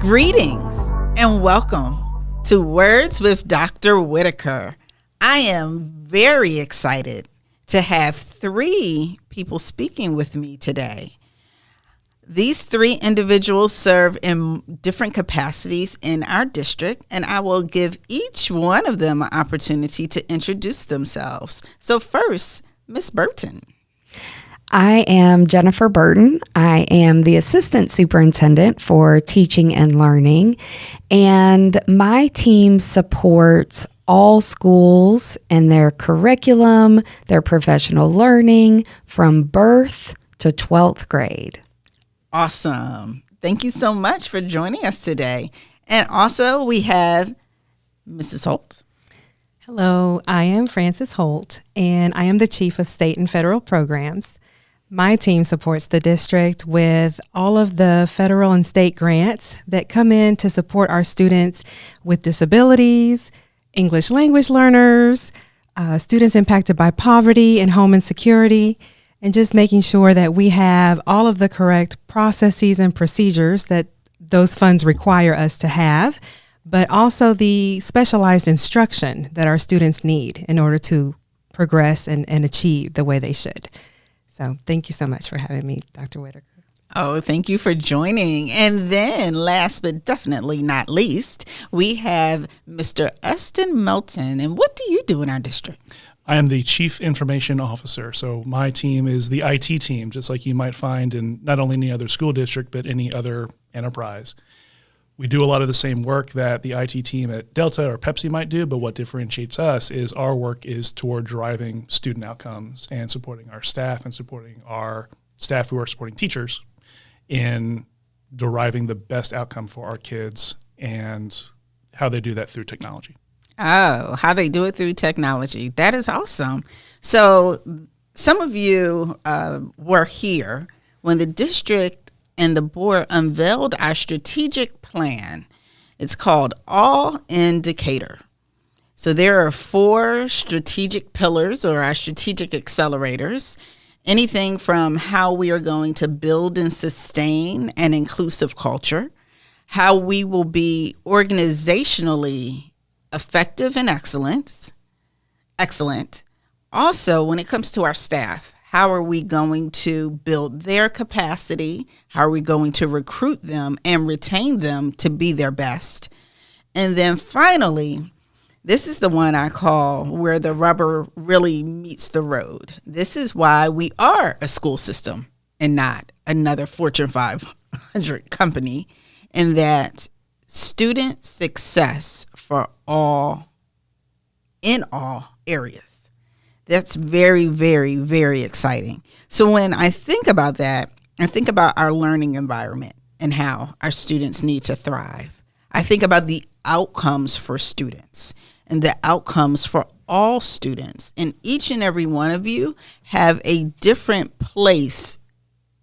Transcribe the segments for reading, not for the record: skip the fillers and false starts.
Greetings and welcome to Words with Dr. Whitaker. I am very excited to have three people speaking with me today. These three individuals serve in different capacities in our district, and I will give each one of them an opportunity to introduce themselves. So first, Ms. Burton. I am Jennifer Burton. I am the Assistant Superintendent for Teaching and Learning, and my team supports all schools and their curriculum, their professional learning from birth to 12th grade. Awesome. Thank you so much for joining us today. And also we have Mrs. Holt. Hello, I am Frances Holt, and I am the Chief of State and Federal Programs. My team supports the district with all of the federal and state grants that come in to support our students with disabilities, English language learners, students impacted by poverty and home insecurity, and just making sure that we have all of the correct processes and procedures that those funds require us to have, but also the specialized instruction that our students need in order to progress and achieve the way they should. So thank you so much for having me, Dr. Whitaker. Oh, thank you for joining. And then last but definitely not least, we have Mr. Eston Melton. And what do you do in our district? I am the Chief Information Officer. So my team is the IT team, just like you might find in not only any other school district, but any other enterprise. We do a lot of the same work that the IT team at Delta or Pepsi might do, but what differentiates us is our work is toward driving student outcomes and supporting our staff and supporting our staff who are supporting teachers in deriving the best outcome for our kids and how they do that through technology. Oh, how they do it through technology. That is awesome. So some of you were here when the district and the board unveiled our strategic plan. It's called All in Decatur. So there are 4 strategic pillars or our strategic accelerators. Anything from how we are going to build and sustain an inclusive culture, how we will be organizationally effective and excellent. Also, when it comes to our staff, how are we going to build their capacity? How are we going to recruit them and retain them to be their best? And then finally, this is the one I call where the rubber really meets the road. This is why we are a school system and not another Fortune 500 company, and that student success for all in all areas. That's very, very, very exciting. So when I think about that, I think about our learning environment and how our students need to thrive. I think about the outcomes for students and the outcomes for all students. And each and every one of you have a different place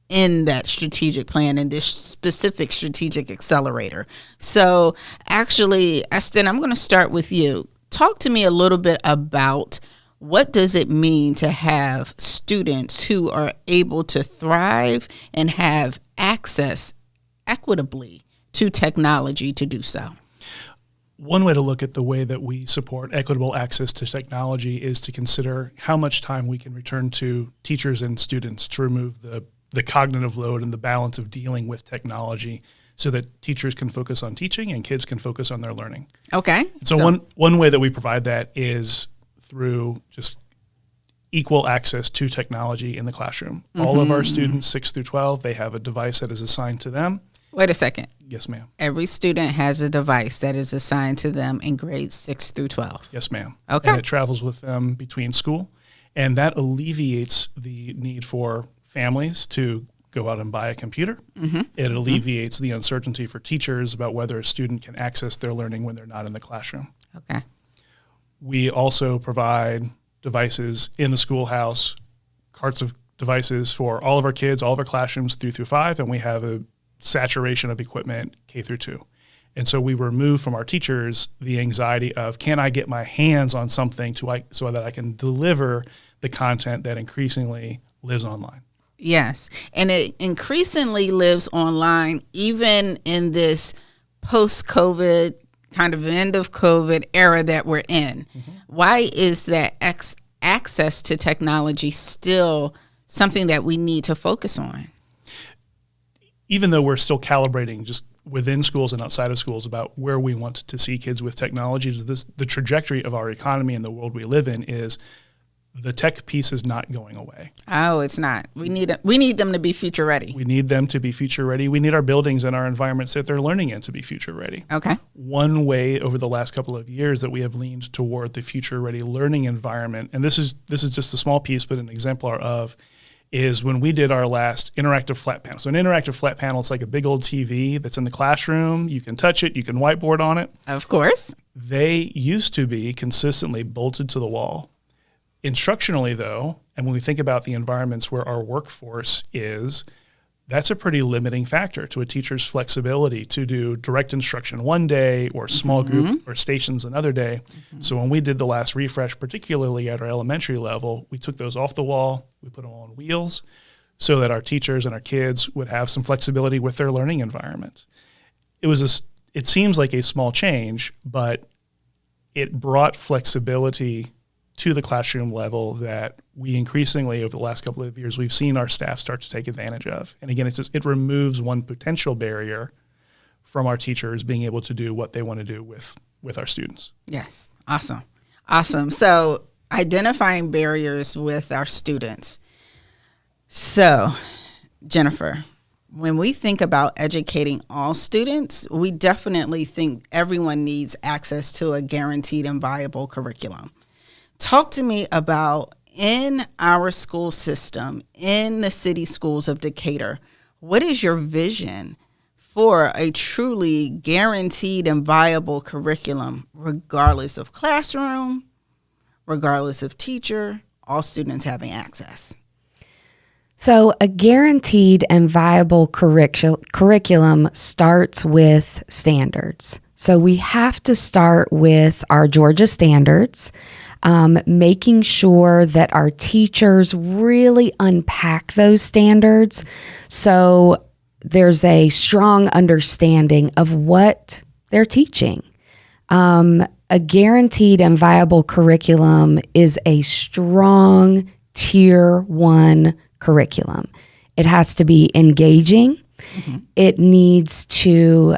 in that strategic plan, in this specific strategic accelerator. So actually, Eston, I'm going to start with you. Talk to me a little bit about what does it mean to have students who are able to thrive and have access equitably to technology to do so? One way to look at the way that we support equitable access to technology is to consider how much time we can return to teachers and students to remove the cognitive load and the balance of dealing with technology so that teachers can focus on teaching and kids can focus on their learning. Okay. So one way that we provide that is through just equal access to technology in the classroom. Mm-hmm. All of our students, 6 through 12, they have a device that is assigned to them. Wait a second. Yes, ma'am. Every student has a device that is assigned to them in grades 6 through 12. Yes, ma'am. Okay. And it travels with them between school, and that alleviates the need for families to go out and buy a computer. Mm-hmm. It alleviates the uncertainty for teachers about whether a student can access their learning when they're not in the classroom. Okay. We also provide devices in the schoolhouse, carts of devices for all of our kids, all of our classrooms 3 through 5, and we have a saturation of equipment K through 2. And so we remove from our teachers the anxiety of, can I get my hands on something so that I can deliver the content that increasingly lives online? Yes. And it increasingly lives online, even in this post-COVID, kind of end of COVID era that we're in. Why is that access to technology still something that we need to focus on? Even though we're still calibrating just within schools and outside of schools about where we want to see kids with technology, the trajectory of our economy and the world we live in is the tech piece is not going away. Oh, it's not. We need them to be future ready. We need them to be future ready. We need our buildings and our environments that they're learning in to be future ready. Okay. One way over the last couple of years that we have leaned toward the future ready learning environment, and this is just a small piece, but an exemplar of, is when we did our last interactive flat panel. So an interactive flat panel is like a big old TV that's in the classroom. You can touch it. You can whiteboard on it. Of course. They used to be consistently bolted to the wall. Instructionally, though, and when we think about the environments where our workforce is, that's a pretty limiting factor to a teacher's flexibility to do direct instruction one day or small group or stations another day. So when we did the last refresh, particularly at our elementary level, we took those off the wall, we put them on wheels so that our teachers and our kids would have some flexibility with their learning environment. It seems like a small change, but it brought flexibility to the classroom level that we increasingly over the last couple of years, we've seen our staff start to take advantage of. And again, it removes one potential barrier from our teachers being able to do what they want to do with our students. Yes. Awesome. So identifying barriers with our students. So, Jennifer, when we think about educating all students, we definitely think everyone needs access to a guaranteed and viable curriculum. Talk to me about, in our school system, in the city schools of Decatur, what is your vision for a truly guaranteed and viable curriculum, regardless of classroom, regardless of teacher, all students having access? So a guaranteed and viable curriculum starts with standards. So we have to start with our Georgia standards, making sure that our teachers really unpack those standards so there's a strong understanding of what they're teaching. A guaranteed and viable curriculum is a strong Tier 1 curriculum. It has to be engaging. It needs to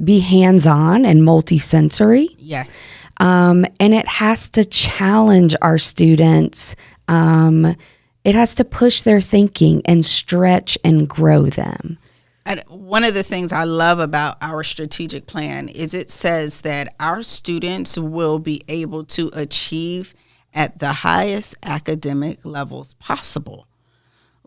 be hands-on and multisensory. Yes. And it has to challenge our students. It has to push their thinking and stretch and grow them. And one of the things I love about our strategic plan is it says that our students will be able to achieve at the highest academic levels possible.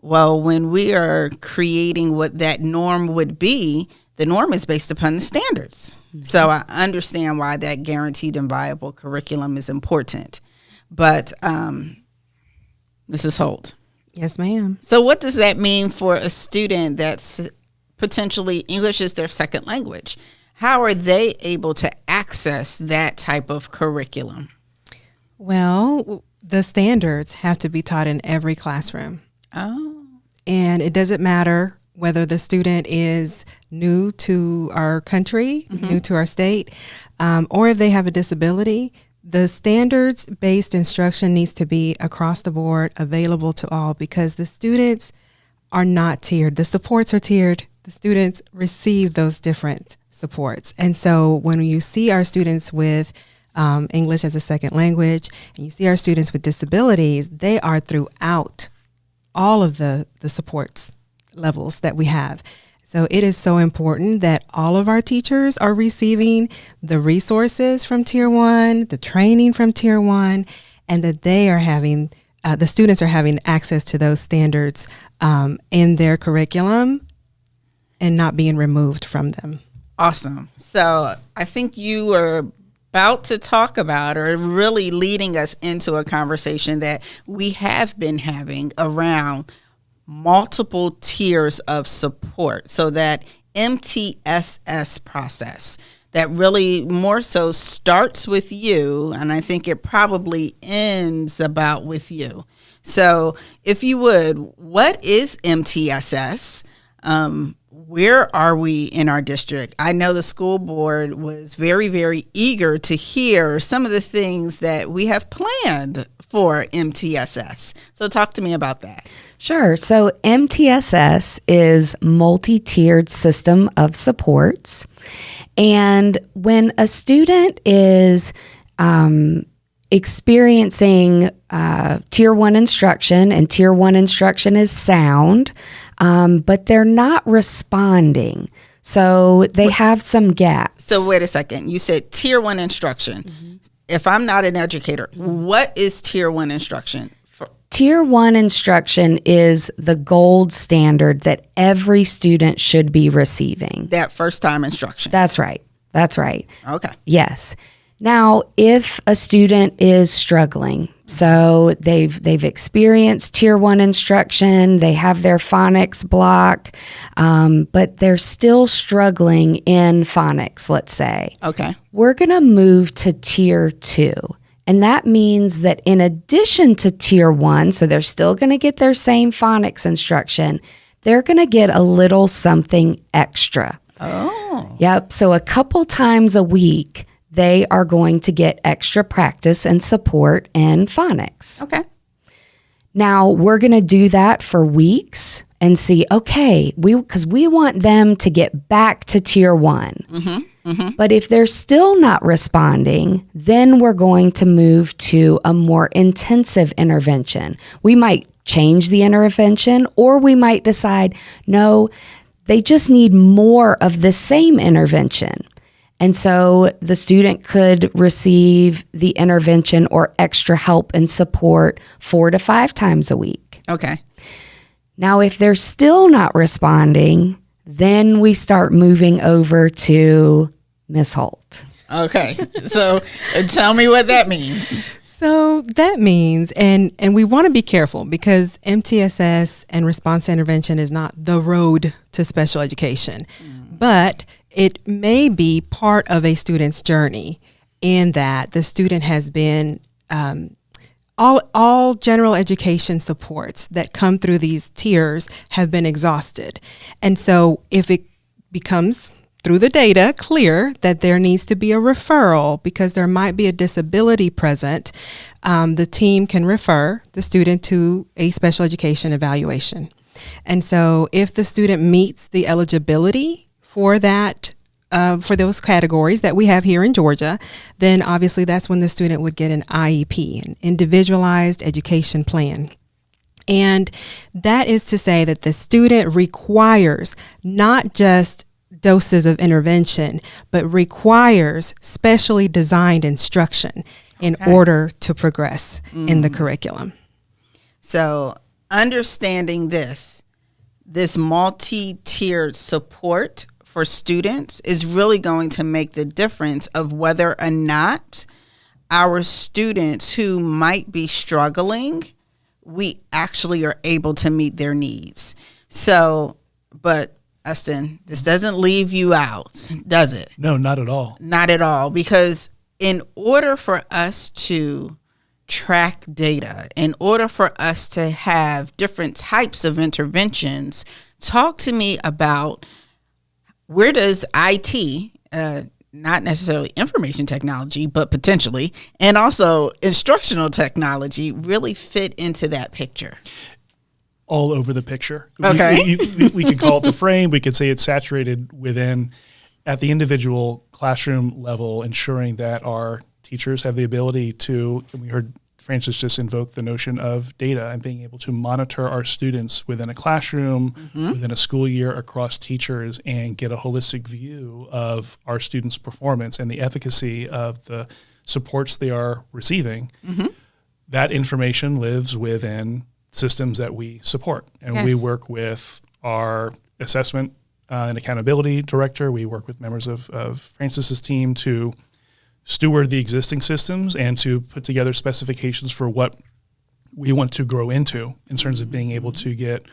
Well, when we are creating what that norm would be, the norm is based upon the standards. So I understand why that guaranteed and viable curriculum is important. But Mrs. Holt. Yes, ma'am. So what does that mean for a student that's potentially English is their second language? How are they able to access that type of curriculum? Well, the standards have to be taught in every classroom. Oh. And it doesn't matter whether the student is new to our country, new to our state, or if they have a disability. The standards-based instruction needs to be across the board, available to all, because the students are not tiered. The supports are tiered. The students receive those different supports. And so when you see our students with English as a second language, and you see our students with disabilities, they are throughout all of the supports levels that we have. So it is so important that all of our teachers are receiving the resources from Tier 1, the training from Tier 1, and that they are having, the students are having access to those standards in their curriculum and not being removed from them. Awesome. So I think you were about to talk about, or really leading us into a conversation that we have been having around multiple tiers of support. So that MTSS process that really more so starts with you, and I think it probably ends about with you. So if you would, what is MTSS? where are we in our district? I know the school board was very, very eager to hear some of the things that we have planned for MTSS. So talk to me about that. Sure. So MTSS is multi-tiered system of supports. And when a student is experiencing Tier 1 instruction, and Tier 1 instruction is sound, but they're not responding. So they have some gaps. So wait a second. You said Tier 1 instruction. Mm-hmm. If I'm not an educator, what is Tier 1 instruction? Tier 1 instruction is the gold standard that every student should be receiving. That first time instruction. That's right. That's right. Okay. Yes. Now, if a student is struggling, so they've experienced Tier 1 instruction, they have their phonics block, but they're still struggling in phonics, let's say. Okay. We're going to move to Tier 2. And that means that in addition to Tier 1, so they're still going to get their same phonics instruction, they're going to get a little something extra. Oh. Yep. So a couple times a week, they are going to get extra practice and support in phonics. Okay. Now, we're going to do that for weeks and see, okay, because we want them to get back to Tier 1. Mm-hmm. Mm-hmm. But if they're still not responding, then we're going to move to a more intensive intervention. We might change the intervention, or we might decide, no, they just need more of the same intervention. And so the student could receive the intervention or extra help and support 4 to 5 times a week. Okay. Now, if they're still not responding, then we start moving over to Miss Holt. Okay. So tell me what that means. So that means, and we want to be careful, because MTSS and response intervention is not the road to special education, but it may be part of a student's journey in that the student has been all general education supports that come through these tiers have been exhausted. And so if it becomes through the data clear that there needs to be a referral because there might be a disability present, the team can refer the student to a special education evaluation. And so if the student meets the eligibility for that, for those categories that we have here in Georgia, then obviously that's when the student would get an IEP, an individualized education plan. And that is to say that the student requires not just doses of intervention, but requires specially designed instruction in order to progress in the curriculum. So understanding this multi-tiered support for students is really going to make the difference of whether or not our students who might be struggling, we actually are able to meet their needs. So, but Austin, this doesn't leave you out, does it? No, not at all. Not at all, because in order for us to track data, in order for us to have different types of interventions, talk to me about where does IT, not necessarily information technology, but potentially, and also instructional technology really fit into that picture? All over the picture. Okay. We could call it the frame. We could say it's saturated within, at the individual classroom level, ensuring that our teachers have the ability to, and we heard Francis just invoke the notion of data and being able to monitor our students within a classroom, within a school year, across teachers, and get a holistic view of our students' performance and the efficacy of the supports they are receiving. That information lives within systems that we support. And we work with our assessment and accountability director. We work with members of Francis's team to steward the existing systems and to put together specifications for what we want to grow into in terms of being able to get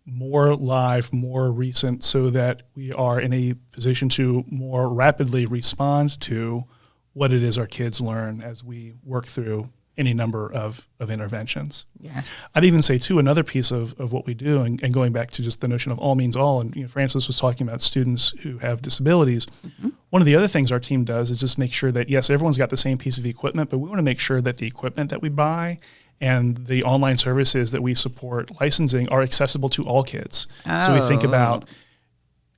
more live, more recent, so that we are in a position to more rapidly respond to what it is our kids learn as we work through any number of interventions. Yes. I'd even say, too, another piece of what we do, and going back to just the notion of all means all, and Francis was talking about students who have disabilities. Mm-hmm. One of the other things our team does is just make sure that, yes, everyone's got the same piece of equipment, but we want to make sure that the equipment that we buy and the online services that we support licensing are accessible to all kids. Oh. So we think about,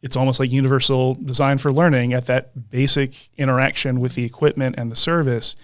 it's almost like universal design for learning at that basic interaction with the equipment and the service.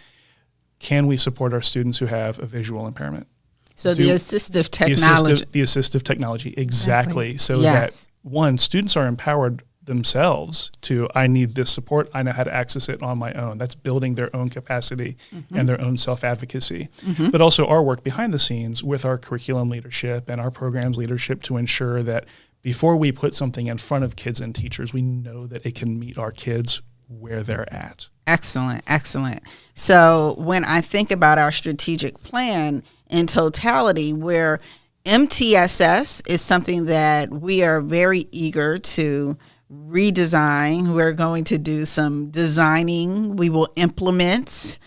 Can we support our students who have a visual impairment? So the assistive technology. The assistive technology, exactly. So yes. that, one, students are empowered themselves to, I need this support, I know how to access it on my own. That's building their own capacity and their own self-advocacy. But also our work behind the scenes with our curriculum leadership and our programs leadership to ensure that before we put something in front of kids and teachers, we know that it can meet our kids where they're at. Excellent, excellent. So when I think about our strategic plan in totality, where MTSS is something that we are very eager to redesign. We're going to do some designing. We will implement.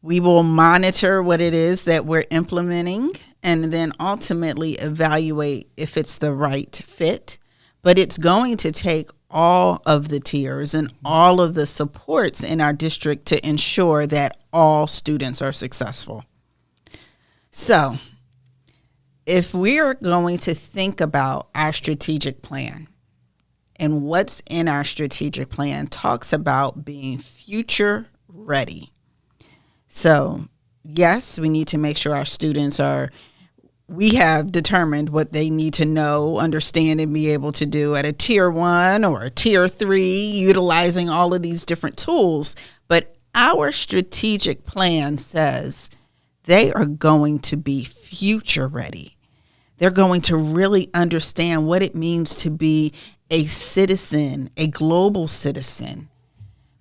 We will monitor what it is that we're implementing and then ultimately evaluate if it's the right fit. But it's going to take all of the tiers and all of the supports in our district to ensure that all students are successful. So if we are going to think about our strategic plan, and what's in our strategic plan talks about being future ready. So, yes, we need to make sure our students we have determined what they need to know, understand, and be able to do at a tier 1 or a tier 3, utilizing all of these different tools. But our strategic plan says they are going to be future ready. They're going to really understand what it means to be a citizen, a global citizen.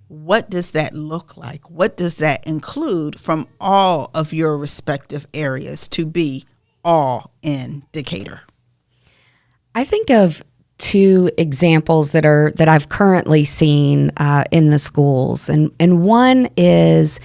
What does that look like? What does that include from all of your respective areas to be all in Decatur? I think of two examples that I've currently seen in the schools, and one is,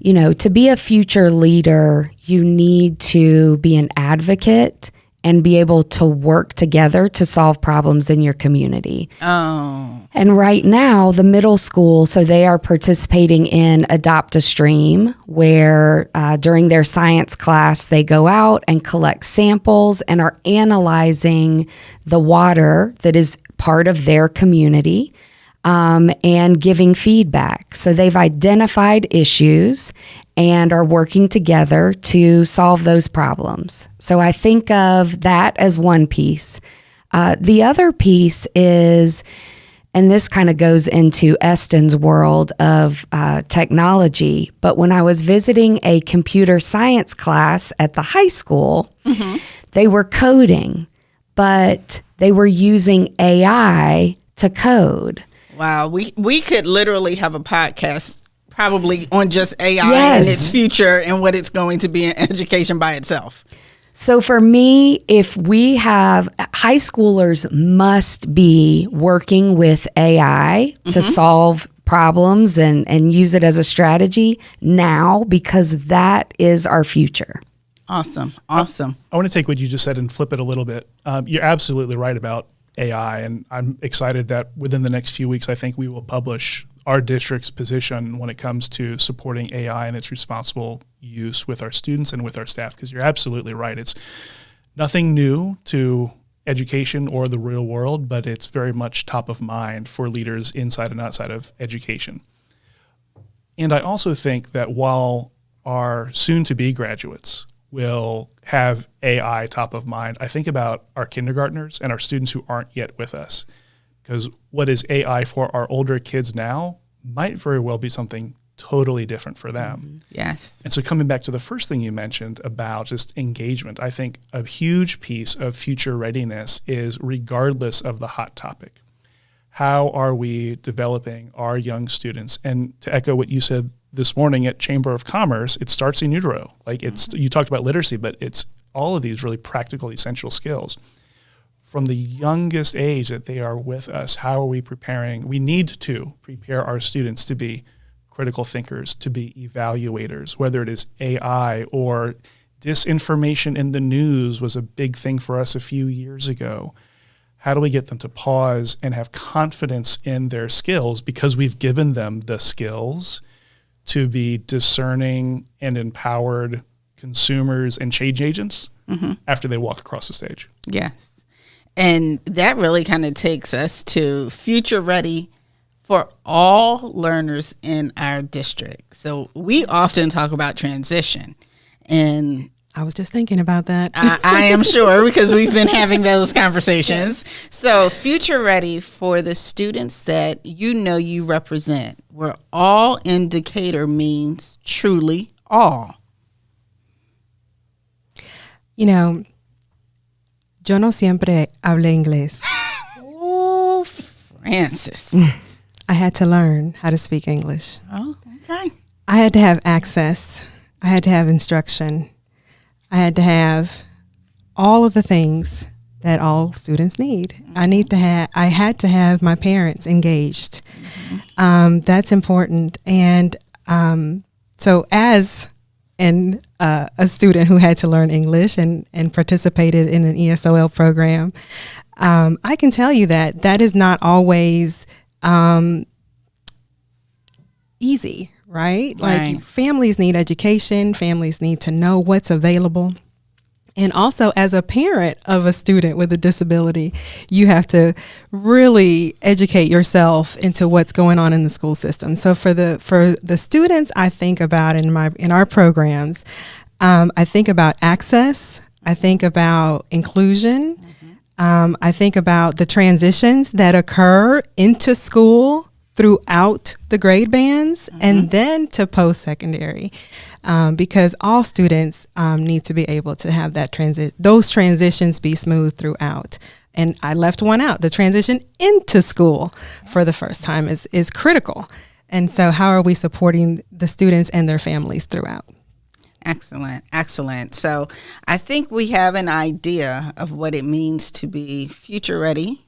to be a future leader, you need to be an advocate and be able to work together to solve problems in your community. Oh. And right now, the middle school, so they are participating in Adopt a Stream, where during their science class, they go out and collect samples and are analyzing the water that is part of their community and giving feedback. So they've identified issues and are working together to solve those problems. So I think of that as one piece. The other piece is, and this kind of goes into Eston's world of technology, but when I was visiting a computer science class at the high school, they were coding, but they were using AI to code. Wow, we could literally have a podcast probably on just AI Yes. and its future and what it's going to be in education by itself. So for me, if we have high schoolers must be working with AI to solve problems and use it as a strategy now, because that is our future. Awesome. I want to take what you just said and flip it a little bit. You're absolutely right about AI, and I'm excited that within the next few weeks, I think we will publish our district's position when it comes to supporting AI and its responsible use with our students and with our staff, because you're absolutely right. It's nothing new to education or the real world, but it's very much top of mind for leaders inside and outside of education. And I also think that while our soon-to-be graduates will have AI top of mind, I think about our kindergartners and our students who aren't yet with us. Because what is AI for our older kids now might very well be something totally different for them. Yes. And so coming back to the first thing you mentioned about just engagement, I think a huge piece of future readiness is, regardless of the hot topic, how are we developing our young students? And to echo what you said this morning at Chamber of Commerce, it starts in utero. Like you talked about literacy, but it's all of these really practical, essential skills. From the youngest age that they are with us, how are we preparing? We need to prepare our students to be critical thinkers, to be evaluators, whether it is AI or disinformation in the news was a big thing for us a few years ago. How do we get them to pause and have confidence in their skills, because we've given them the skills to be discerning and empowered consumers and change agents after they walk across the stage? Yes. And that really kind of takes us to future ready for all learners in our district. So we often talk about transition, and I was just thinking about that. I am sure, because we've been having those conversations. Yes. So future ready for the students that you represent, where all in Decatur means truly all. Yo no siempre hablé inglés. Oh, Francis. I had to learn how to speak English. Oh, okay. I had to have access. I had to have instruction. I had to have all of the things that all students need. I had to have my parents engaged. That's important. And so as a student who had to learn English and participated in an ESOL program, I can tell you that is not always easy, right? Like, families need education, families need to know what's available. And also, as a parent of a student with a disability, you have to really educate yourself into what's going on in the school system. So for the students I think about in our programs, I think about access, I think about inclusion, I think about the transitions that occur into school throughout the grade bands and then to post-secondary, because all students need to be able to have that those transitions be smooth throughout. And I left one out. The transition into school for the first time is critical. And so how are we supporting the students and their families throughout? Excellent. Excellent. So I think we have an idea of what it means to be future ready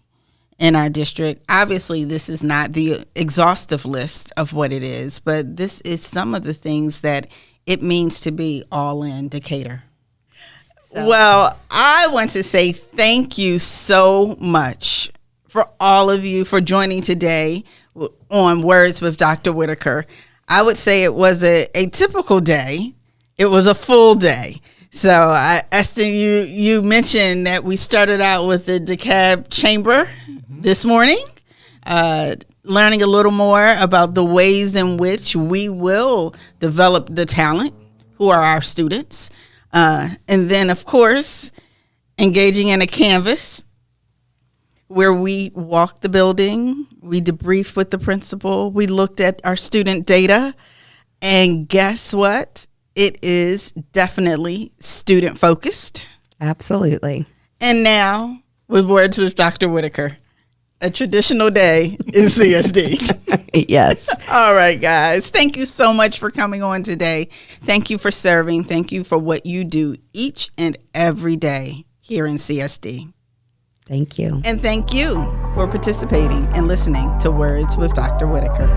in our district. Obviously, this is not the exhaustive list of what it is, but this is some of the things that it means to be all in Decatur. So. Well, I want to say thank you so much for all of you for joining today on Words with Dr. Whitaker. I would say it was a typical day. It was a full day. So, Esther, you mentioned that we started out with the DeKalb Chamber this morning, learning a little more about the ways in which we will develop the talent who are our students. And then, of course, engaging in a canvas where we walked the building, we debriefed with the principal, we looked at our student data, and guess what? It is definitely student focused. Absolutely. And now, with Words with Dr. Whitaker, a traditional day in CSD. Yes. All right, guys. Thank you so much for coming on today. Thank you for serving. Thank you for what you do each and every day here in CSD. Thank you. And thank you for participating and listening to Words with Dr. Whitaker.